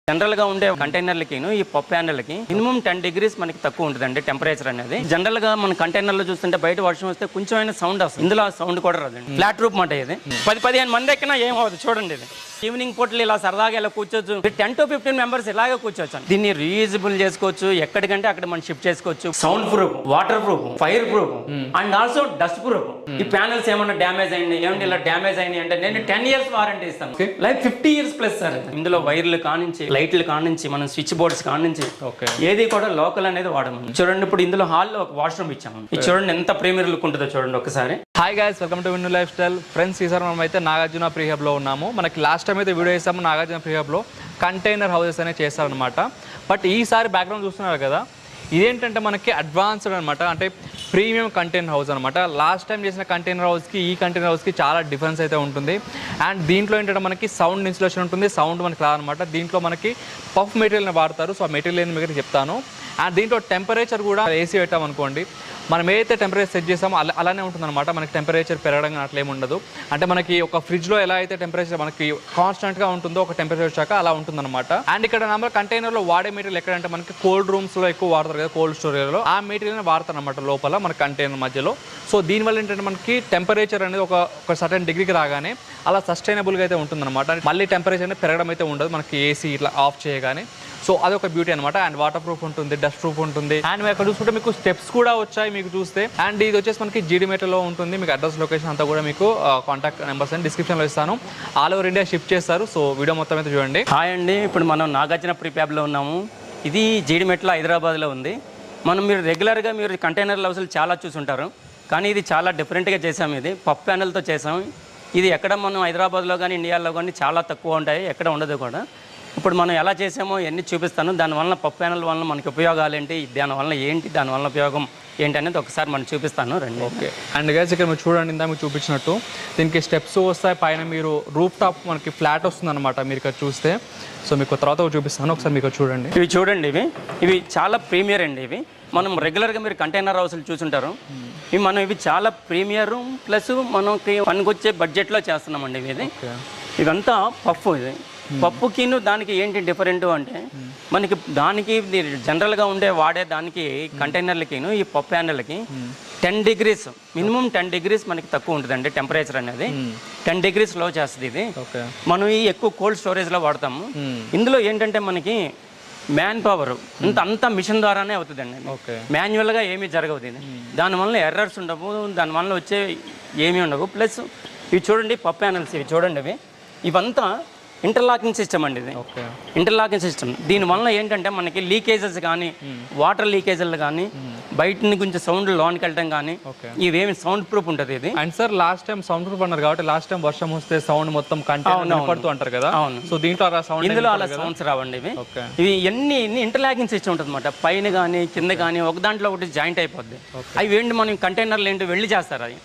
General గా ఉండే కంటైనర్లకి ఈ పప్ ప్యానెల్కి మినిమం 10 degrees మనకి తక్కువ ఉంటుందండి టెంపరేచర్ అనేది. జనరల్ గా మన కంటైనర్ లో చూస్తుంటే బయట వర్షం వస్తే కొంచెం సౌండ్ వస్తుంది, ఇందులో సౌండ్ కూడా రాదండి. ఫ్లాట్ రూప్ మాట ఇది. 10-15 మంది ఎక్కినా ఏం అవ్వదు. చూడండి ఇది ఈవినింగ్ పూటలు ఇలా సరదాగా ఇలా కూర్చోవచ్చు. 10 to 15 మెంబర్స్ ఇలాగే కూర్చోవచ్చు. దీన్ని రీయూజబుల్ చేసుకోవచ్చు, ఎక్కడికంటే అక్కడ మనం షిఫ్ట్ చేసుకోవచ్చు. Sound proof, water proof, fire proof and also dust proof. ఈ ప్యానెల్స్ ఏమన్నా డ్యామేజ్ అయింది, ఏమంటే ఇలా డ్యామేజ్ అయినాయి అంటే నేను 10 years వారంటీ ఇస్తాను. Like 50 years plus sir. ఇందులో వైర్లు కానించి, లైట్లు కానించి, మనం స్విచ్ బోర్డ్స్ కానించి ఏది కూడా లోకల్ అనేది వాడము. చూడండి ఇప్పుడు ఇందులో హాల్లో ఒక వాష్రూమ్ ఇచ్చాము. ఇది చూడండి ఎంత ప్రీమియర్ లుక్ ఉంటుందో చూడండి ఒకసారి. Hi guys, welcome to Vinnu lifestyle. Friends, ఈసారి మనం అయితే నాగార్జున ప్రీహబ్ లో ఉన్నాము. మనకి లాస్ట్ టైం అయితే వీడియో చేస్తాము నాగార్జున ప్రీహబ్ లో కంటైనర్ హౌసెస్ అనేవి చేస్తారనమాట. బట్ ఈసారి బ్యాక్గ్రౌండ్ చూస్తున్నారు కదా, ఇదేంటంటే మనకి అడ్వాన్స్డ్ అనమాట, అంటే ప్రీమియం కంటైనర్ హౌస్ అనమాట. లాస్ట్ టైం చేసిన కంటైనర్ హౌస్కి ఈ కంటైనర్ హౌస్కి చాలా డిఫరెన్స్ అయితే ఉంటుంది. అండ్ దీంట్లో ఏంటంటే మనకి సౌండ్ ఇన్సులేషన్ ఉంటుంది, సౌండ్ మనకి రాదనమాట. దీంట్లో మనకి పఫ్ మెటీరియల్ని వాడతారు. సో ఆ మెటీరియల్ మీకు చెప్తాను. అండ్ దీంట్లో టెంపరేచర్ కూడా ఏసీ పెట్టామనుకోండి, మనం ఏదైతే టెంపరేచర్ సెట్ చేసామో అలానే ఉంటుందన్నమాట. మనకి టెంపరేచర్ పెరగడం అట్లేమి ఉండదు. అంటే మనకి ఒక ఫ్రిడ్జ్లో ఎలా అయితే టెంపరేచర్ మనకి కాన్స్టెంట్గా ఉంటుందో ఒక టెంపరేచర్ వచ్చాక అలా ఉంటుందన్నమాట. అండ్ ఇక్కడ నెంబర్ కంటైనర్లో వాడే మెటీరియల్ ఎక్కడంటే మనకి కోల్డ్ రూమ్స్లో ఎక్కువ వాడతారు కదా, కోల్డ్ స్టోరేజ్లో ఆ మెటీరియల్ని వాడతారు అనమాట లోపల మన కంటైనర్ మధ్యలో. సో దీనివల్ల ఏంటంటే మనకి టెంపరేచర్ అనేది ఒక సర్టెన్ డిగ్రీకి రాగానే అలా సస్టైనబుల్గా అయితే ఉంటుందన్నమాట. మళ్ళీ టెంపరేచర్ అనేది పెరగడం అయితే ఉండదు మనకి ఏసీ ఇట్లా ఆఫ్ చేయగానే. సో అదొక బ్యూటీ అనమాట. అండ్ వాటర్ ప్రూఫ్ ఉంటుంది, డస్ట్ ప్రూఫ్ ఉంటుంది. అండ్ మీరు అక్కడ చూసుకుంటే మీకు స్టెప్స్ కూడా వచ్చాయి మీకు చూస్తే. అండ్ ఇది వచ్చేసి మనకి జీడిమెట్లో ఉంటుంది. మీకు అడ్రస్ లొకేషన్ అంతా కూడా మీకు కాంటాక్ట్ నెంబర్స్ అని డిస్క్రిప్షన్లో ఇస్తాను. ఆల్ ఓవర్ ఇండియా షిఫ్ట్ చేస్తారు. సో వీడియో మొత్తం అయితే చూడండి. హాయ్ అండి, ఇప్పుడు మనం నాగార్జున ప్రీఫ్యాబ్లో ఉన్నాము. ఇది జీడిమెట్ల హైదరాబాద్లో ఉంది. మీరు రెగ్యులర్గా మీరు కంటైనర్ హౌస్లు చాలా చూసుంటారు, కానీ ఇది చాలా డిఫరెంట్గా చేసాము. ఇది పఫ్ ప్యానెల్తో చేసాము. ఇది ఎక్కడ మనం హైదరాబాద్లో కానీ ఇండియాలో కానీ చాలా తక్కువ ఉంటాయి, ఎక్కడ ఉండదు కూడా. ఇప్పుడు మనం ఎలా చేసామో ఇవన్నీ చూపిస్తాను. దానివల్ల పఫ్ ప్యానెల్ వల్ల మనకి ఉపయోగాలు ఏంటి, దానివల్ల ఏంటి, దానివల్ల ఉపయోగం ఏంటి అనేది ఒకసారి మనం చూపిస్తాను రండి. ఓకే. అండ్ గైస్ ఇక్కడ మీరు చూడండి, ఇందా మీకు చూపించినట్టు దీనికి స్టెప్స్ వస్తాయి. పైన మీరు రూఫ్ టాప్ మనకి ఫ్లాట్ వస్తుంది అనమాట మీరు ఇక్కడ చూస్తే. సో మీకు తర్వాత చూపిస్తాను, ఒకసారి మీకు చూడండి. ఇవి చూడండి, ఇవి చాలా ప్రీమియర్ అండి. ఇవి మనం రెగ్యులర్గా మీరు కంటైనర్ హౌస్లు చూసుంటారు. ఇవి చాలా ప్రీమియర్ ప్లస్ మనకి పనికొచ్చే బడ్జెట్లో చేస్తున్నామండి. ఇదంతా పఫ్. ఇది పప్పుకిను దానికి ఏంటి డిఫరెంట్ అంటే మనకి దానికి జనరల్గా వాడే దానికి కంటైనర్లకిను ఈ పప్పు ప్యానెల్కి 10 degrees మినిమం 10 degrees మనకి తక్కువ ఉంటుందండి టెంపరేచర్ అనేది. 10 degrees లో చేస్తుంది ఇది. మనం ఈ ఎక్కువ కోల్డ్ స్టోరేజ్లో వాడతాము. ఇందులో ఏంటంటే మనకి మ్యాన్ పవర్ అంతా మిషన్ ద్వారానే అవుతుందండి. మాన్యువల్గా ఏమీ జరగదు. ఇది దానివల్ల ఎర్రర్స్ ఉండవు, దానివల్ల వచ్చే ఏమీ ఉండవు. ప్లస్ ఇవి చూడండి పప్పు ప్యానెల్స్, ఇవి చూడండి, ఇవంతా ఇంటర్లాకింగ్ సిస్టమ్ అండి. ఇది ఇంటర్లాకింగ్ సిస్టమ్. దీనివల్ల ఏంటంటే మనకి లీకేజెస్ కానీ, వాటర్ లీకేజీలు కానీ, బయట నుంచి సౌండ్ లోనికి వెళ్ళడం కానీ ఇవేమి సౌండ్ ప్రూఫ్ ఉంటుంది ఇది. And sir last time sound proof అన్నారు కాబట్టి లాస్ట్ టైం వర్షం వస్తే సౌండ్ మొత్తం కంటైనర్ పడుతూ అంటారు కదా. అవును. సో దీంట్లో ఇందులో అలా సౌండ్స్ రావండి. ఇవి ఎన్ని ఇంటర్లాకింగ్ సిస్టమ్ ఉంటుంది అనమాట. పైన కానీ కింద కానీ ఒక దాంట్లో ఒకటి జాయింట్ అయిపోద్ది. అవి ఏంటి మనం కంటైనర్లు ఏంటి వెళ్ళి చేస్తారు. అది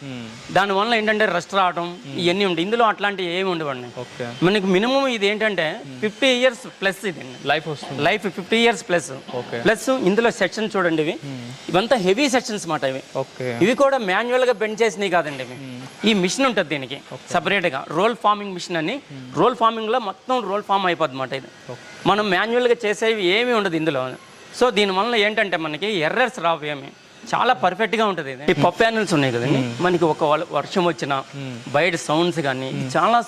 దానివల్ల ఏంటంటే రస్ట్ రావడం ఇవన్నీ ఉంటాయి. ఇందులో అట్లాంటివి ఏమి ఉండవండి. మనకి మినిమం ఇది ఏంటంటే 50 years ప్లస్ ఇది లైఫ్ వస్తుంది. Life 50 years plus. ప్లస్ ఇందులో సెక్షన్ చూడండి, ఇవంతా హెవీ సెక్షన్స్ మాట. ఇవి కూడా మాన్యువల్ గా బెండ్ చేసినవి కాదండి. ఈ మిషన్ ఉంటుంది దీనికి సపరేట్ గా, రోల్ ఫార్మింగ్ మిషన్ అని. రోల్ ఫార్మింగ్ లో మొత్తం రోల్ ఫార్మ్ అయిపోద్ది మాట. ఇది మనం మాన్యువల్ గా చేసేవి ఏమీ ఉండదు ఇందులో. సో దీనివల్ల ఏంటంటే మనకి ఎర్రర్స్ రావు ఏమి, చాలా పర్ఫెక్ట్ గా ఉంటుంది. ఈ పఫ్ ప్యానెల్స్ ఉన్నాయి కదండి, మనకి ఒక వర్షం వచ్చినా బయట సౌండ్స్ కానీ చాలా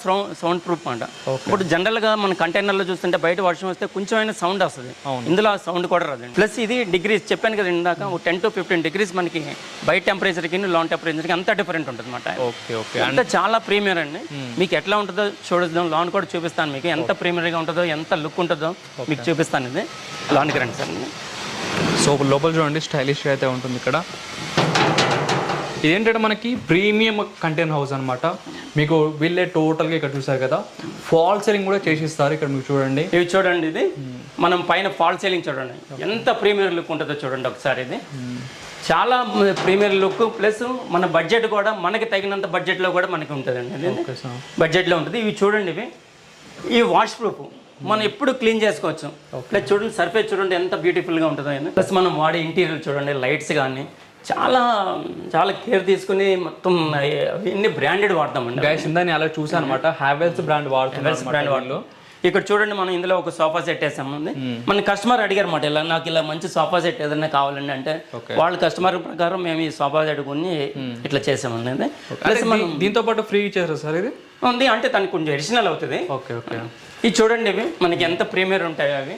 సౌండ్ ప్రూఫ్ అంట. ఇప్పుడు జనరల్ గా మన కంటైనర్ లో చూస్తుంటే బయట వర్షం వస్తే కొంచెం సౌండ్ వస్తుంది, ఇందులో సౌండ్ కూడా రాదండి. ప్లస్ ఇది డిగ్రీస్ చెప్పాను కదా ఇందాక, 10 to 15 degrees మనకి బయట టెంపరేచర్ కి లోన్ టెంపరేచర్ కి అంత డిఫరెంట్ ఉంటుంది అనమాట. అంత చాలా ప్రీమియర్ అండి. మీకు ఎట్లా ఉంటుందో చూడొద్దాం, లోన్ కూడా చూపిస్తాను మీకు ఎంత ప్రీమియర్ గా ఉంటుందో, ఎంత లుక్ ఉంటుందో మీకు చూపిస్తాను. ఇది లోన్కి రండి సార్. సో లోపల చూడండి, స్టైలిష్గా అయితే ఉంటుంది ఇక్కడ. ఇదేంటంటే మనకి ప్రీమియం కంటైనర్ హౌస్ అనమాట. మీకు వీళ్ళే టోటల్గా ఇక్కడ చూసారు కదా, ఫాల్ సీలింగ్ కూడా చేసిస్తారు ఇక్కడ. మీకు చూడండి, ఇవి చూడండి, ఇది మనం పైన ఫాల్ సీలింగ్ చూడండి ఎంత ప్రీమియర్ లుక్ ఉంటుందో చూడండి ఒకసారి. ఇది చాలా ప్రీమియర్ లుక్ ప్లస్ మన బడ్జెట్ కూడా మనకి తగినంత బడ్జెట్లో కూడా మనకి ఉంటుందండి. ఇది బడ్జెట్లో ఉంటుంది. ఇవి చూడండి, ఇవి వాష్ ప్రూఫ్, మనం ఎప్పుడు క్లీన్ చేసుకోవచ్చు. ప్లస్ చూడండి సర్ఫేస్ చూడండి ఎంత బ్యూటిఫుల్గా ఉంటుందో. ప్లస్ మనం వాడే ఇంటీరియర్ చూడండి, లైట్స్ కానీ చాలా చాలా కేర్ తీసుకుని మొత్తం ఇన్ని బ్రాండెడ్ వాడతామండి. గైస్ ఇందా నేను అలా చూసాను అనమాట. హ్యావెల్స్ బ్రాండ్ వాడుతున్నారు. బ్రాండ్ వాళ్ళు ఇక్కడ చూడండి మనం ఇందులో ఒక సోఫా సెట్ వేసామండి. మన కస్టమర్ అడిగారు మాట ఇలా నాకు ఇలా మంచి సోఫా సెట్ ఏదైనా కావాలండి అంటే వాళ్ళ కస్టమర్ ప్రకారం మేము ఈ సోఫా సెట్ కొని ఇట్లా చేసామండి. ప్లస్ మనం దీంతో పాటు ఫ్రీ ఇచ్చేసారు సార్ ఇది ఉంది అంటే తనకు కొంచెం అడిషనల్ అవుతుంది. Okay okay. ఇది చూడండి ఇవి మనకి ఎంత ప్రీమియర్ ఉంటాయో అవి.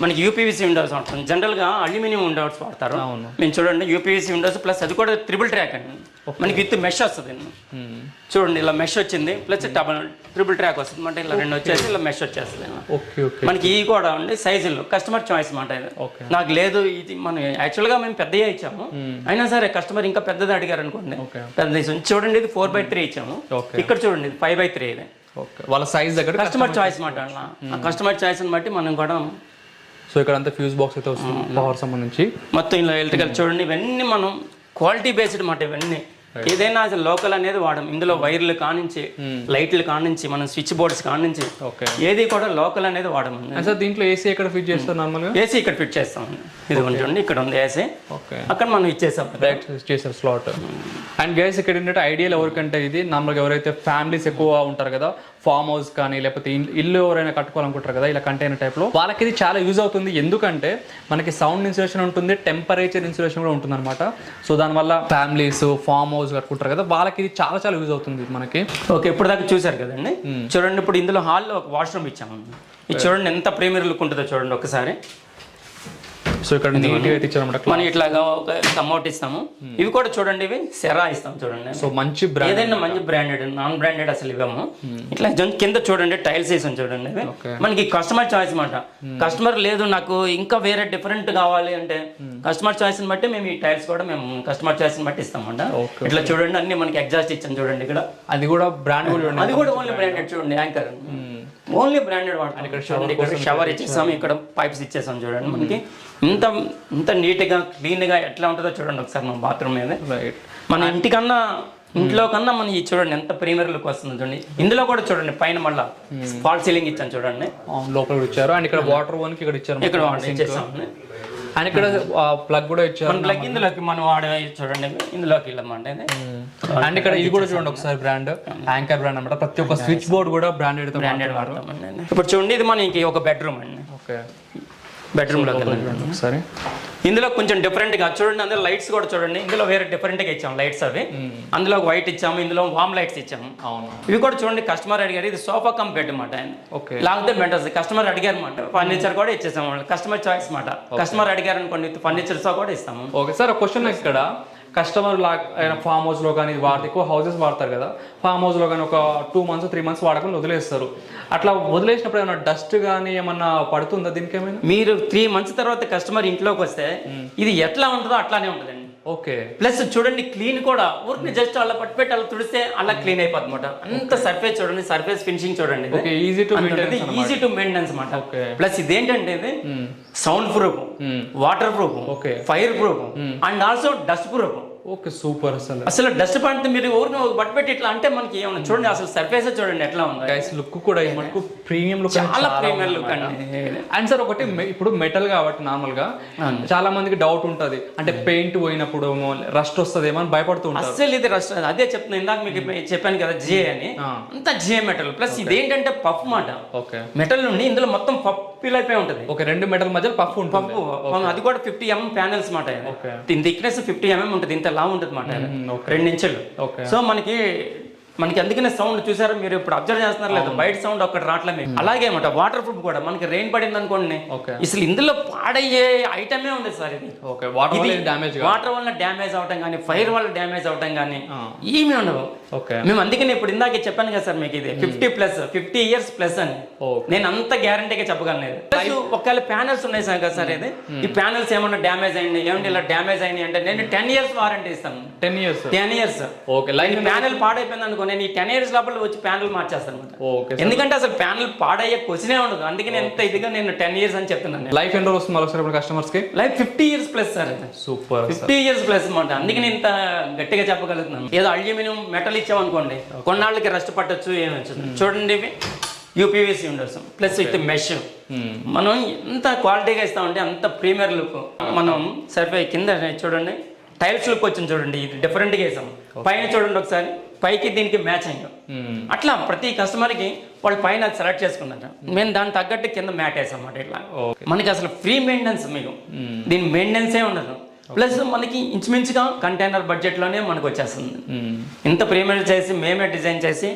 మనకి యూపీవీసీ విండోస్ ఉంటుంది, జనరల్గా అల్యూమినియం విండోస్ వాడతారు. మేము చూడండి యూపీవీసీ విండోస్ ప్లస్ అది కూడా ట్రిపుల్ ట్రాక్ అండి, మనకి విత్ మెష్ వస్తుంది. చూడండి ఇలా మెష్ వచ్చింది ప్లస్ ట్రిపుల్ ట్రాక్ వస్తుంది అంటే ఇలా రెండు వచ్చేసి ఇలా మెష్ వచ్చేస్తుంది. Okay okay. మనకి ఈ కూడా అండి సైజులు కస్టమర్ చాయిస్ మాట ఇది. నాకు లేదు ఇది మనం యాక్చువల్గా మేము పెద్దగా ఇచ్చాము, అయినా సరే కస్టమర్ ఇంకా పెద్దది అడిగారు అనుకోండి పెద్ద చూడండి ఇది 4x3 ఇచ్చాము. ఇక్కడ చూడండి ఇది 5x3 ఇది. ఓకే, వాళ్ళ సైజ్ దగ్గర కస్టమర్ చాయిస్ మాట. ఆ కస్టమర్ చాయిస్ని బట్టి మనం కూడా. సో ఇక్కడ అంతా ఫ్యూజ్ బాక్స్ అయితే వస్తుంది పవర్ సంబంధించి మొత్తం ఇలా ఎలక్ట్రికల్ చూడండి ఇవన్నీ మనం క్వాలిటీ బేస్డ్ మాట. ఇవన్నీ ఏదైనా అసలు లోకల్ అనేది వాడడం. ఇందులో వైర్లు కానించి లైట్లు కానించి మనం స్విచ్ బోర్డ్స్ కానించి ఏది కూడా లోకల్ అనేది వాడమండి. సార్ దీంట్లో ఏసీ ఎక్కడ ఫిట్ చేస్తారు నార్మల్గా? ఏసీ ఇక్కడ ఫిట్ చేస్తామండి. ఇది చూడండి ఇక్కడ ఉంది ఏసీ. ఓకే, అక్కడ మనం ఇచ్చేసాం డైరెక్ట్ చేసారు స్లాట్. అండ్ గైస్ ఇక్కడ ఏంటంటే ఐడియల్ ఎవరికంటే ఇది నార్మల్గా ఎవరైతే ఫ్యామిలీస్ ఎక్కువ ఉంటారు కదా, ఫామ్ హౌస్ కానీ లేకపోతే ఇల్లు ఎవరైనా కట్టుకోవాలనుకుంటారు కదా ఇలా కంటైనర్ టైప్లో, వాళ్ళకి ఇది చాలా యూజ్ అవుతుంది. ఎందుకంటే మనకి సౌండ్ ఇన్సులేషన్ ఉంటుంది, టెంపరేచర్ ఇన్సులేషన్ కూడా ఉంటుంది అనమాట. సో దానివల్ల ఫ్యామిలీస్ ఫామ్ హౌస్ కట్టుకుంటారు కదా వాళ్ళకి ఇది చాలా చాలా యూజ్ అవుతుంది మనకి. ఓకే, ఇప్పుడు దాకా చూసారు కదండి. చూడండి ఇప్పుడు ఇందులో హాల్లో ఒక వాష్రూమ్ ఇచ్చామండి. ఇది చూడండి ఎంత ప్రీమియర్ లుక్ ఉంటుందో చూడండి ఒకసారి. సో ఇక్కడ మనం ఇట్లాగా ఒక కమౌట్ ఇస్తాము. ఇవి కూడా చూడండి ఇవి సెరా ఇస్తాం చూడండి. సో మంచి బ్రాండ్, ఏదైనా మంచి బ్రాండెడ్, నాన్ బ్రాండెడ్ అసలు ఇవ్వము. ఇట్లా కింద చూడండి టైల్స్ వేసాం చూడండి. మనకి కస్టమర్ చాయిస్ మాట. కస్టమర్ లేదు నాకు ఇంకా వేరే డిఫరెంట్ కావాలి అంటే కస్టమర్ చాయిస్ ని బట్టి మేము ఈ టైల్స్ కూడా మేము కస్టమర్ చాయిస్ ని బట్టి ఇస్తామంట. ఇట్లా చూడండి అన్ని మనకి ఎగ్జాస్ట్ ఇచ్చాం చూడండి ఇక్కడ. అది కూడా బ్రాండ్, అది కూడా ఓన్లీ బ్రాండెడ్ చూడండి. యాంకర్ ఓన్లీ బ్రాండెడ్ వాడతాం. ఇక్కడ చూడండి ఇక్కడ షవర్ ఇచ్చేసాం, ఇక్కడ పైప్స్ ఇచ్చేసాం చూడండి. మనకి ఇంత ఇంత నీట్గా క్లీన్గా ఎట్లా ఉంటుందో చూడండి ఒకసారి మన బాత్రూమ్ మీద. మన ఇంటికన్నా ఇంట్లో కన్నా మన ఈ చూడండి ఎంత ప్రీమియర్ లుక్ వస్తుంది చూడండి. ఇందులో కూడా చూడండి పైన మళ్ళీ ఫాల్ సీలింగ్ ఇచ్చాను చూడండి, లోపల ఇచ్చారు. అండ్ ఇక్కడ వాటర్ వన్ ఇక్కడ ఇచ్చారు, ఇక్కడ వాటర్ ఇచ్చేసాం. అండ్ ఇక్కడ ప్లగ్ కూడా ఇచ్చారు. ప్లగ్ ఇందులోకి మనం వాడే చూడండి ఇందులోకి వెళ్ళమంటే. అండ్ ఇక్కడ ఇది కూడా చూడండి ఒకసారి బ్రాండ్, యాంకర్ బ్రాండ్ అనమాట. ప్రతి ఒక్క స్విచ్ బోర్డ్ కూడా బ్రాండెడ్ వాడతామండి. ఇప్పుడు చూడండి ఇది మనకి ఒక బెడ్రూమ్ అండి. ఓకే, బెడ్రూమ్ లోకి ఒకసారి ఇందులో కొంచెం డిఫరెంట్ గా చూడండి. అందులో లైట్స్ కూడా చూడండి ఇందులో వేరే డిఫరెంట్ గా ఇచ్చాము లైట్స్. అవి అందులో వైట్ ఇచ్చాము, ఇందులో వామ్ లైట్స్ ఇచ్చాము. ఇవి కూడా చూడండి కస్టమర్ అడిగారు. ఇది సోఫా కమ్ బెడ్ అనమాట. లేకపోతే బెడ్ వస్తుంది. కస్టమర్ అడిగారు అనమాట. ఫర్నిచర్ కూడా ఇచ్చేసాము, కస్టమర్ చాయిస్ అనమాట. కస్టమర్ అడిగారు అనుకోండి ఫర్నిచర్స్ కూడా ఇస్తాము. ఓకే సార్, క్వశ్చన్ ఇక్కడ కస్టమర్ ఫామ్ హౌస్లో కానీ వాడితే ఎక్కువ హౌసెస్ వాడతారు కదా, ఫామ్ హౌస్లో కానీ ఒక 2 months 3 months వాడకుండా వదిలేస్తారు. అట్లా వదిలేసినప్పుడు ఏమైనా డస్ట్ కానీ ఏమన్నా పడుతుందా దీనికి? ఏమైనా మీరు 3 months తర్వాత కస్టమర్ ఇంట్లోకి వస్తే ఇది ఎట్లా ఉంటుందో అట్లానే ఉంటుందండి. ఓకే, ప్లస్ చూడండి క్లీన్ కూడా ఊరికి జస్ట్ అలా పట్టుపెట్టి అలా తుడిస్తే అలా క్లీన్ అయిపోతుంది అనమాట. అంత సర్ఫేస్ చూడండి, సర్ఫేస్ ఫినిషింగ్ చూడండి, ఈజీ టు మెయింటెనెన్స్ అనమాట. ప్లస్ ఇదేంటంటే ఇది sound proof, water proof, fire proof and also dust proof. Okay, super. అసలు డస్ట్ పడితే మీరు ఊరిని బట్టి ఇట్లా అంటే మనకి ఏమన్నా చూడండి అసలు సర్ఫేస్ చూడండి ఎట్లా ఉంది. లుక్ కూడా మనకు ప్రీమియం లుక్, చాలా ప్రీమియం లుక్ అండి. అండ్ సార్ ఒకటి ఇప్పుడు మెటల్ కాబట్టి నార్మల్ గా చాలా మందికి డౌట్ ఉంటది, అంటే పెయింట్ పోయినప్పుడు రస్ట్ వస్తుందేమో అని భయపడుతూ ఉంటారు. అసలు ఇది రస్ట్ అదే చెప్తున్నా, ఇందాక మీకు చెప్పాను కదా జిఏ అని. అంతా జిఏ మెటల్ ప్లస్ ఇదేంటంటే పఫ్ మాట. ఓకే, మెటల్ నుండి ఇందులో మొత్తం పఫ్ ఫిల్ అయిపోయి ఉంటుంది. ఓకే, 2 మెటల్ మధ్య పఫ్ ఉంటుంది. పఫ్ అది కూడా 50 mm ప్యానెల్స్ మాట. దీని థిక్నెస్ 50 mm ఉంటుంది, ఇంత లా ఉంటుంది మాట, 2 ఇంచులు. సో మనకి అందుకనే సౌండ్ చూసారా మీరు ఇప్పుడు అబ్జర్వ్ చేస్తున్నారు లేదా, బయట సౌండ్ ఒక్కటి రావట్లేదు. అలాగే అనమాట వాటర్ ప్రూఫ్ కూడా మనకి రెయిన్ పడింది అనుకోండి అసలు ఇందులో పాడయ్యే ఐటమే ఉంది సార్. ఇది వాటర్ వల్ల డ్యామేజ్ అవటం కానీ ఫైర్ వల్ల డ్యామేజ్ అవటం కానీ ఏమీ ఉండవు. మేము అందుకని ఇప్పుడు ఇందాకే చెప్పాను కదా సార్ మీకు ఇది 50 years ప్లస్ అని నేను అంత గ్యారంటీగా చెప్పగలను. ఒకవేళ ప్యానల్స్ ఉన్నాయి సార్ కదా సార్, ఇది ఈ ప్యానల్స్ ఏమన్నా డ్యామేజ్ అయింది ఏమన్నా ఇలా డ్యామేజ్ అయింది అంటే నేను 10 years వారంటీ ఇస్తాను. 10 years ప్యానల్ పాడైపోయింది అనుకో నేను ఈ 10 years లోపల వచ్చి ప్యానల్ మార్చేస్తాను. ఎందుకంటే అసలు ప్యానల్ పాడయ్యే క్వశ్చనే ఉండదు. అందుకే నేను ఎంత ఇదిగా నేను 10 years అని చెప్తున్నాను. లైఫ్ ఎన్ని రోజులు వస్తుంది కస్టమర్స్ కి? Life 50 years plus sir. Super, 50 years plus అనమాట. అందుకే నేను ఇంత గట్టిగా చెప్పగలుగుతున్నాను. ఏదో అల్యూమినియం మెటల్ ఇచ్చామనుకోండి కొన్నాళ్ళకి రస్ట్ పట్టొచ్చు ఏమొచ్చు. చూడండి ఇవి UPVC Windows plus with mesh. మనం ఎంత క్వాలిటీగా ఇస్తామంటే అంత ప్రీమియర్ లుక్. మనం సరిపోయి కింద చూడండి టైల్స్ లుక్ వచ్చింది చూడండి, ఇది డిఫరెంట్గా వేసాం. పైన చూడండి ఒకసారి పైకి దీనికి మ్యాచ్ అయ్యాం. అట్లా ప్రతి కస్టమర్కి వాళ్ళు పైన సెలెక్ట్ చేసుకున్నారు. మేము దాని తగ్గట్టు కింద మ్యాట్ వేసాం అన్నమాట. ఇట్లా మనకి అసలు ఫ్రీ మెయింటెనెన్స్ మీకు, దీని మెయింటెనెన్సే ఉండదు. ప్లస్ మనకి ఇంచుమించుగా కంటైనర్ బడ్జెట్లోనే మనకు వచ్చేస్తుంది. ఇంత ప్రీమియం చేసి మేమే డిజైన్ చేసి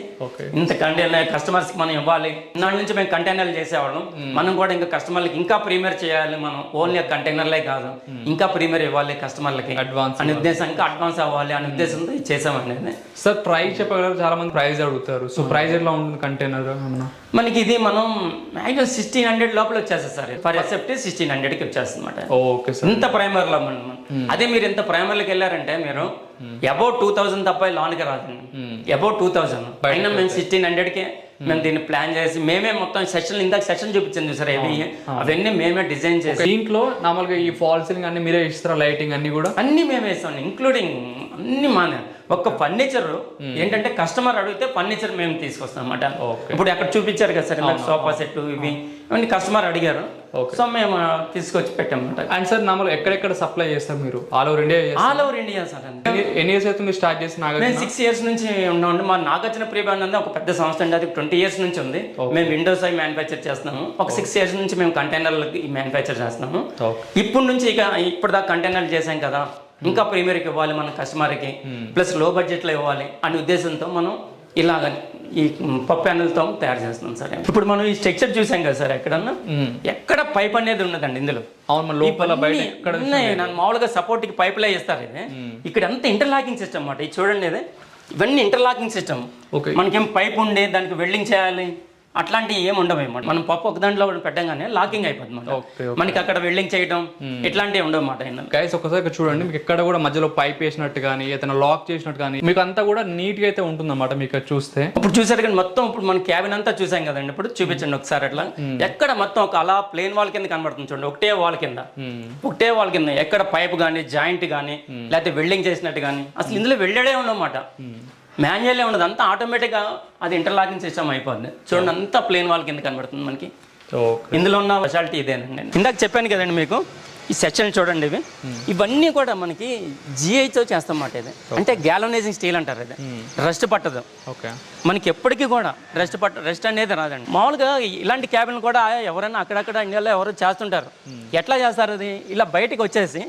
ఇంత కంటైనర్ కస్టమర్స్కి మనం ఇవ్వాలి. నాటి నుంచి మేము కంటైనర్లు చేసేవాళ్ళం. మనం కూడా ఇంకా కస్టమర్లకి ఇంకా ప్రీమియర్ చేయాలి. మనం ఓన్లీ కంటైనర్లే కాదు, ఇంకా ప్రీమియర్ ఇవ్వాలి కస్టమర్లకి అడ్వాన్స్ అనే ఉద్దేశం, ఇంకా అడ్వాన్స్ అవ్వాలి అనే ఉద్దేశంతో చేసామండి. సార్ ప్రైస్ చెప్పగలరు, చాలా మంది ప్రైస్ అడుగుతారు. సో ప్రైస్ ఎలా ఉంటుంది కంటైనర్? మనకి ఇది మనం మ్యాక్సిమం 1600 లోపల వచ్చేస్తుంది సార్. ఫర్ ఎసెప్టీ 1600కి వచ్చేస్తుంది అనమాట. Okay sir. ఇంత ప్రైమర్లో మనం అదే మీరు ఇంత ప్రైమర్లోకి వెళ్ళారంటే మీరు అబౌట్ 2000 తప్ప లాన్కి రాదండి. అబౌట్ 2000 పైన మేము 1600కే మేము దీన్ని ప్లాన్ చేసి మేమే మొత్తం సెషన్, ఇందాక సెషన్ చూపించింది సార్, అవన్నీ మేమే డిజైన్ చేసి. దీంట్లో నార్మల్గా ఈ ఫాల్ సీలింగ్ అన్ని మీరే ఇస్తారా? లైటింగ్ అన్ని కూడా అన్ని మేమే ఇస్తాం, ఇంక్లూడింగ్ అన్ని మానే. ఒక్క ఫర్నిచర్ ఏంటంటే కస్టమర్ అడిగితే ఫర్నిచర్ మేము తీసుకొస్తాం అన్నమాట. ఇప్పుడు అక్కడ చూపించారు కదా సార్, సోఫా సెట్ ఇవి ఇవన్నీ కస్టమర్ అడిగారు, సో మేము తీసుకొచ్చి పెట్టామన్నమాట. అండ్ సార్ నార్మల్ ఎక్కడెక్కడ సప్లై చేస్తారు మీరు? All over India? All over India sir. ఎన్ని ఇయర్స్ అయితే మీరు స్టార్ట్ చేసి? మేము 6 years నుంచి ఉన్నామండి. మా నాగార్జున ప్రీబ్రాండ్ అనేది ఒక పెద్ద సంస్థ అండి, అది 20 years నుంచి ఉంది. మేము విండోస్ అవి మ్యానుఫ్యాక్చర్ చేస్తున్నాము. ఒక 6 years నుంచి మేము కంటైనర్లకి మ్యానుఫ్యాక్చర్ చేస్తున్నాము. ఇప్పుడు నుంచి ఇప్పుడు దాకా కంటైనర్లు చేసాం కదా, ఇంకా ప్రీమియర్కి ఇవ్వాలి మన కస్టమర్కి, ప్లస్ లో బడ్జెట్లో ఇవ్వాలి అనే ఉద్దేశంతో మనం ఇలాగ ఈ పప్పు ప్యానెల్తో తయారు చేస్తున్నాం సార్. ఇప్పుడు మనం ఈ స్ట్రక్చర్ చూసాం కదా సార్, ఎక్కడన్నా ఎక్కడ పైప్ అనేది ఉండదండి ఇందులో. మామూలుగా సపోర్ట్కి పైప్లే ఇస్తారు. ఇది ఇక్కడ అంతా ఇంటర్లాకింగ్ సిస్టమ్ అన్నమాట. ఇది చూడండి, ఇది ఇవన్నీ ఇంటర్లాకింగ్ సిస్టమ్. మనకేం పైప్ ఉండే దానికి వెల్డింగ్ చేయాలి అట్లాంటివి ఏమి ఉండవు అన్నమాట. మనం పప్పు ఒక దాంట్లో పెట్టగానే లాకింగ్ అయిపోతుంది, మనకి అక్కడ వెల్డింగ్ చేయడం ఇట్లాంటివి ఉండవు అన్నమాట. గైస్ ఒకసారి చూడండి, మీకు ఎక్కడ కూడా మధ్యలో పైప్ వేసినట్టు కానీ ఏదైనా లాక్ చేసినట్టు కానీ మీకు అంతా కూడా నీట్ గా అయితే ఉంటుంది అన్నమాట. మీకు చూస్తే ఇప్పుడు చూసారు కానీ మొత్తం ఇప్పుడు మన క్యాబిన్ అంతా చూసాం కదండి. ఇప్పుడు చూపించండి ఒకసారి అట్లా, ఎక్కడ మొత్తం ఒక అలా ప్లేన్ వాల్ కింద కనబడుతుంది చూడండి. ఒకటే వాల్ కింద ఎక్కడ పైప్ కానీ జాయింట్ కానీ లేకపోతే వెల్డింగ్ చేసినట్టు కానీ అసలు ఇందులో వెల్డెడే ఉండమాట. మాన్యువల్లే ఉండదు, అంతా ఆటోమేటిక్గా అది ఇంటర్లాకింగ్ సిస్టమ్ అయిపోద్ది. చూడండి అంతా ప్లేన్ వాల్ కింద కనబడుతుంది మనకి. ఇందులో ఉన్న స్పెషాలిటీ ఇదేనండి. ఇందాక చెప్పాను కదండి మీకు, ఈ సెక్షన్ చూడండి, ఇవన్నీ కూడా మనకి జిఐతో చేస్తాం అన్నమాట. ఇది అంటే గ్యాలనైజింగ్ స్టీల్ అంటారు. ఇది రస్ట్ పట్టదు మనకి, ఎప్పటికీ కూడా రెస్ట్ అనేది రాదండి. మామూలుగా ఇలాంటి క్యాబిన్ కూడా ఎవరైనా అక్కడక్కడ ఇండియాలో ఎవరు చేస్తుంటారు. ఎట్లా చేస్తారు? అది ఇలా బయటకు వచ్చేసి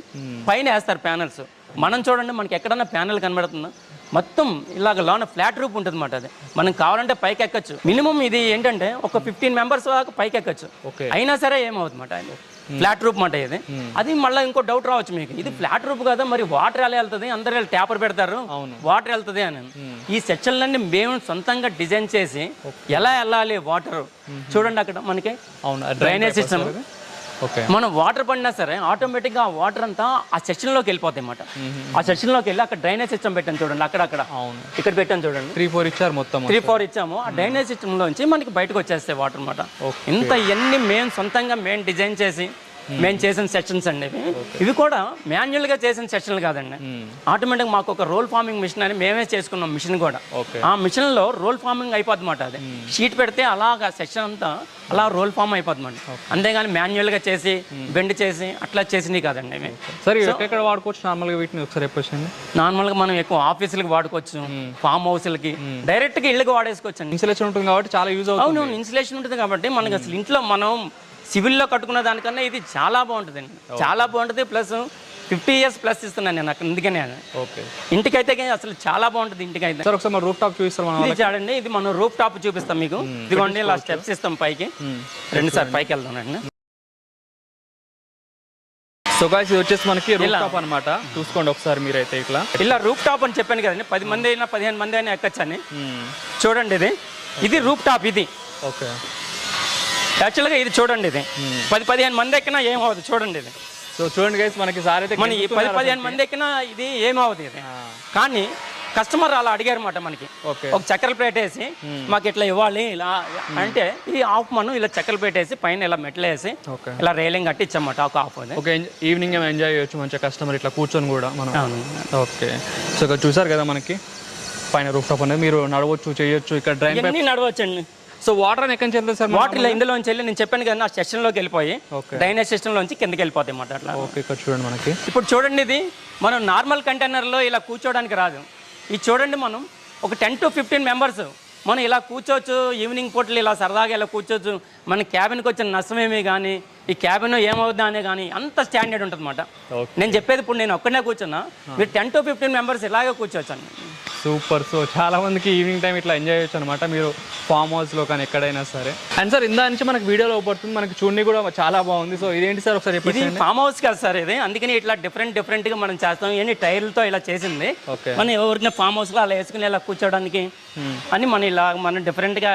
పైన వేస్తారు ప్యానల్స్. మనం చూడండి, మనకి ఎక్కడన్నా ప్యానల్ కనబడుతుందా? మొత్తం ఇలాగ లోన ఫ్లాట్ రూప్ ఉంటుంది అన్నమాట. అది మనం కావాలంటే పైకి ఎక్కచ్చు. మినిమం ఇది ఏంటంటే ఒక 15 members దాకా పైకి ఎక్కచ్చు. అయినా సరే ఏమవుతుందన్నమాట, ఫ్లాట్ రూప్ మాట ఇది. అది మళ్ళీ ఇంకో డౌట్ రావచ్చు మీకు, ఇది ఫ్లాట్ రూప్ కదా మరి వాటర్ ఎలా వెళ్తుంది, అందరు ట్యాపర్ పెడతారు వాటర్ వెళ్తుంది అని. ఈ సెక్షన్లన్నీ మేము సొంతంగా డిజైన్ చేసి ఎలా వెళ్ళాలి వాటర్ చూడండి. అక్కడ మనకి డ్రైనేజ్ సిస్టమ్, మనం వాటర్ పడినా సరే ఆటోమేటిక్గా ఆ వాటర్ అంతా ఆ సెక్షన్లోకి వెళ్ళిపోతాయి అన్నమాట. ఆ సెక్షన్లోకి వెళ్ళి అక్కడ డ్రైనేజ్ సిస్టమ్ పెట్టాను చూడండి, అక్కడక్కడ ఇక్కడ పెట్టాను చూడండి. 3-4 ఇచ్చారు, మొత్తం 3-4 ఇచ్చాము. ఆ డ్రైనేజ్ సిస్టమ్లోంచి మనకి బయటకు వచ్చేస్తాయి వాటర్ అన్నమాట. ఇంత ఎన్ని మేము సొంతంగా మేము డిజైన్ చేసి మేము చేసిన సెక్షన్స్ అండి ఇవి కూడా మాన్యువల్గా చేసిన సెక్షన్లు కాదండి. ఆటోమేటిక్గా మాకు ఒక రోల్ ఫార్మింగ్ మిషన్ అని మేమే చేసుకున్నాం. మిషన్ కూడా ఆ మిషన్లో రోల్ ఫార్మింగ్ అయిపోద్ది అన్నమాట. అది షీట్ పెడితే అలాగా సెక్షన్ అంతా అలా రోల్ ఫామ్ అయిపోద్ది అన్నమాట. అంతేగాని మాన్యువల్గా చేసి బెండ్ చేసి అట్లా చేసినవి కాదండి. సరే ఎక్కడ వాడుకోవచ్చు నార్మల్గా వీటిని ఒకసారి చెప్పండి. నార్మల్గా మనం ఎక్కువ ఆఫీసులకి వాడుకోవచ్చు, ఫామ్ హౌస్లకి డైరెక్ట్గా ఇళ్ళకి వాడేసుకోవచ్చు అండి. ఇన్సులేషన్ ఉంటుంది కాబట్టి చాలా యూజ్ అవుతుంది. అవును, ఇన్సులేషన్ ఉంటుంది కాబట్టి మనకి అసలు ఇంట్లో మనం సివిల్లో కట్టుకున్న దానికన్నా ఇది చాలా బాగుంటుంది అండి, చాలా బాగుంటుంది. ప్లస్ 50 years ప్లస్ ఇస్తున్నాను నేను అక్కడ, అందుకనే ఇంటికైతే అసలు చాలా బాగుంటుంది. ఇంటికైతే సార్ ఒకసారి రూఫ్ టాప్ చూపిస్తాం చూడండి. ఇది మనం రూఫ్ టాప్ చూపిస్తాం మీకు. ఇదిగోండి ఇలా స్టెప్స్ ఇస్తాం పైకి. రెండుసార్లు పైకి వెళ్తానండి. సో గాయ్స్ ఇది వచ్చేసి మనకి రూఫ్ టాప్ అన్నమాట. చూసుకోండి ఒకసారి మీరైతే ఇలా రూఫ్ టాప్ అని చెప్పాను కదండి. 10 మంది అయినా 15 మంది అయినా ఎక్కచ్చని. చూడండి ఇది రూఫ్ టాప్. ఇది ఓకే, యాక్చువల్గా ఇది చూడండి, ఇది 10-15 మంది ఎక్కినా ఏమవుతుంది చూడండి. ఇది సో చూడండి గైస్, మనకి సార్ అయితే మన 10-15 మంది ఎక్కినా ఇది ఏమవుతుంది. ఇది కానీ కస్టమర్ అలా అడిగారు అన్నమాట మనకి. ఒక చక్కెర ప్లేట్ వేసి మాకు ఇట్లా ఇవ్వాలి ఇలా అంటే, ఈ హాఫ్ మనం ఇలా చక్కెర ప్లేట్ వేసి పైన ఇలా మెట్లు వేసి ఇలా రైలింగ్ కట్టించమాట. ఒక హాఫ్ ఓకే, ఈవినింగ్ ఎంజాయ్ చేయొచ్చు మంచిగా కస్టమర్ ఇట్లా కూర్చొని కూడా మనం. ఓకే, సో ఇక్కడ చూసారు కదా మనకి పైన రూఫ్ టాప్ అనేది మీరు నడవచ్చు, చేయొచ్చు. ఇక్కడ డ్రైన్ నడవచ్చు అండి. సో వాటర్ అని ఎక్కడి నుంచి వెళ్తుంది సార్? వాటర్ ఇలా ఇందులోంచి వెళ్ళి నేను చెప్పాను కదా, నా సెక్షన్లోకి వెళ్ళిపోయి డ్రైనేజ్ సిస్టంలోంచి కిందకి వెళ్ళిపోతాయి అన్నమాట. అట్లా ఓకే, ఇక్కడ చూడండి మనకి. ఇప్పుడు చూడండి, ఇది మనం నార్మల్ కంటైనర్లో ఇలా కూర్చోడానికి రాదు. ఇది చూడండి, మనం ఒక 10 to 15 మెంబర్స్ మనం ఇలా కూర్చోవచ్చు, ఈవినింగ్ పూటలు ఇలా సరదాగా ఇలా కూర్చోవచ్చు. మన క్యాబిన్కి వచ్చిన నష్టమేమీ కానీ, ఈ క్యాబిన్ ఏమవుద్దా అనే కానీ అంత స్టాండర్డ్ ఉంటుంది అన్నమాట. నేను చెప్పేది ఇప్పుడు నేను ఒక్కనే కూర్చున్నా, మీరు 10 to 15 మెంబర్స్ ఇలాగే కూర్చోవచ్చు అండి. సూపర్. సో చాలా మందికి ఈవినింగ్ టైం ఇట్లా ఎంజాయ్ చేయొచ్చు అనమాట, మీరు ఫామ్ హౌస్లో కానీ ఎక్కడైనా సరే. అండ్ సార్ ఇందా నుంచి మనకి వీడియోలో పడుతుంది, మనకి చూడని కూడా చాలా బాగుంది. సో ఇదేంటి సార్ ఒకసారి ఇది చెప్పండి. ఫామ్ హౌస్ కాదు సార్ ఇది, అందుకని ఇట్లా డిఫరెంట్గా మనం చేస్తాం. ఇవన్నీ టైర్లతో ఇలా చేసింది. ఓకే. మనం ఎవరికైనా ఫామ్ హౌస్లో అలా వేసుకుని ఇలా కూర్చోడానికి అని మనం ఇలా మనం డిఫరెంట్గా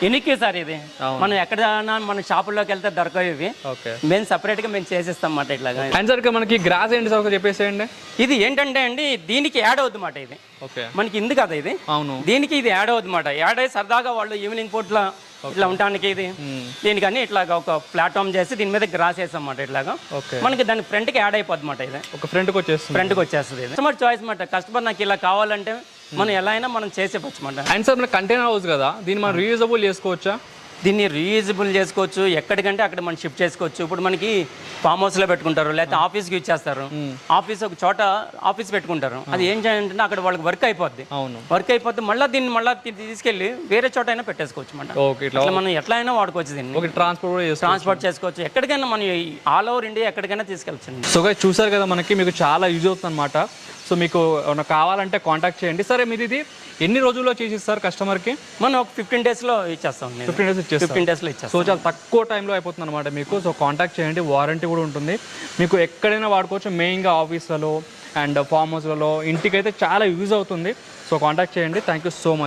ఎనికి సార్ ఇది. మనం ఎక్కడైనా మన షాపుల్లోకి వెళ్తే దొరకవు ఇవి. ఓకే. మేము సపరేట్గా మేము చేసేస్తాం అన్నమాట ఇట్లాగా. అండ్ సార్ మనకి గ్రాస్ ఏంటి సార్ ఒకసారి చెప్పేసేయండి. ఇది ఏంటంటే అండి దీనికి యాడ్ అవుతుంది అన్నమాట ఇది. ఓకే. మనకి ఇంది కదా ఇది, అవును. దీనికి ఇది యాడ్ అవుతుంది అన్నమాట. యాడ్ అయ్యి సరదాగా వాళ్ళు ఈవినింగ్ పూట్ల ఇట్లా ఉండడానికి ఇది దీనికని ఇట్లాగా ఒక ప్లాట్ఫామ్ చేసి దీని మీద గ్రాస్ వేస్తాం అన్నమాట ఇట్లాగా. ఓకే. మనకి దాని ఫ్రంట్కి యాడ్ అయిపోద్ది అన్నమాట ఇది. ఒక ఫ్రంట్కి వచ్చేస్తుంది. ఫ్రంట్కి వచ్చేస్తుంది. కస్టమర్ చాయిస్ అన్నమాట. కస్టమర్ నాకు ఇలా కావాలంటే మనం ఎలా అయినా మనం చేసేవచ్చు అన్నమాట. అండ్ సార్ మన కంటైనర్ హౌస్ కదా, దీన్ని మనం రీయూజబుల్ చేసుకోవచ్చా? దీన్ని రీయూజబుల్ చేసుకోవచ్చు, ఎక్కడికంటే అక్కడ మనం షిఫ్ట్ చేసుకోవచ్చు. ఇప్పుడు మనకి ఫామ్ హౌస్లో పెట్టుకుంటారు, లేకపోతే ఆఫీస్కి ఇచ్చేస్తారు. ఆఫీస్ ఒక చోట ఆఫీస్ పెట్టుకుంటారు. అది ఏం చేయాలంటే అక్కడ వాళ్ళకి వర్క్ అయిపోద్ది. అవును. వర్క్ అయిపోతే మళ్ళీ తీసుకెళ్ళి వేరే చోట అయినా పెట్టేసుకోవచ్చు అన్నమాట. ఓకే. ఇట్లా మనం ఎట్లా అయినా వాడుకోవచ్చు దీన్ని. ఓకే. ట్రాన్స్పోర్ట్ చేసుకోవచ్చు, ఎక్కడికైనా మనం ఆల్ ఓవర్ ఇండియా ఎక్కడికైనా తీసుకెళ్ళచ్చు. సో గైస్ చూసారు కదా, మనకి మీకు చాలా యూజ్ అవుతుంది అనమాట. సో మీకు ఏమైనా కావాలంటే కాంటాక్ట్ చేయండి. సరే మీరు ఇది ఎన్ని రోజుల్లో చేసిస్తారు కస్టమర్కి? మనం ఒక 15 daysలో ఇచ్చేస్తాం. 15 days ఇచ్చేస్తాం. 15 daysలో ఇచ్చేస్తాం. సో చాలా తక్కువ టైంలో అయిపోతుంది అనమాట మీకు. సో కాంటాక్ట్ చేయండి, వారంటీ కూడా ఉంటుంది. మీకు ఎక్కడైనా వాడుకోవచ్చు, మెయిన్గా ఆఫీస్లలో అండ్ ఫామ్ హౌస్లలో ఇంటికైతే చాలా యూజ్ అవుతుంది. సో కాంటాక్ట్ చేయండి. Thank you so much.